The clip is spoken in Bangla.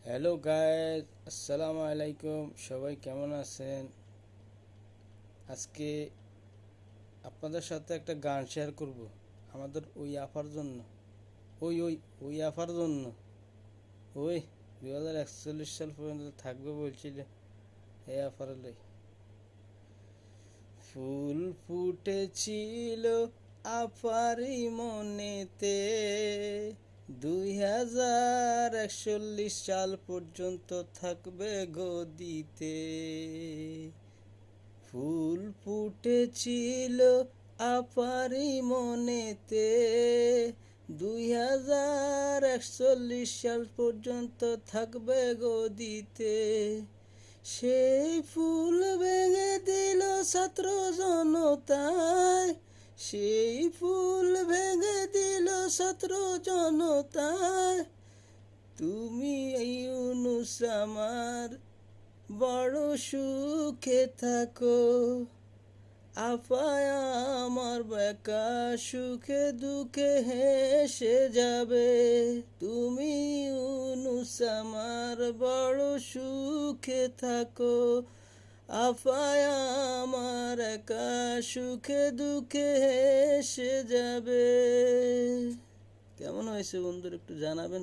হ্যালো গাইস, আসসালামু আলাইকুম। সবাই কেমন আছেন? আজকে আপনাদের সাথে একটা গান শেয়ার করব আমাদের ওই আফার জন্য। ওই ওই ওই আফার জন্য। ওই 2041 সাল পর্যন্ত থাকবে বলছিল এই আফার লই। ফুল ফুটেছিল আফারি মনেতে, 2041 সাল পর্যন্ত থাকবে গদিতে। ফুল ফুটেছিল আপারি মনেতে, 2041 সাল পর্যন্ত থাকবে গদিতে। সেই ফুল ভেঙে দিল ছাত্র জনতায়, সেই ফুল ভেঙে দিল ছাত্র জনতায়। তুমি ইউনুস আমার বড় সুখে থাকো, আপায় আমার বেকা সুখে দুঃখে হেসে যাবে। তুমি ইউনুস আমার বড় সুখে থাকো, আপায় আমার একা সুখে দুঃখে হেসে যাবে। কেমন হয়েছে বন্ধুরা, একটু জানাবেন।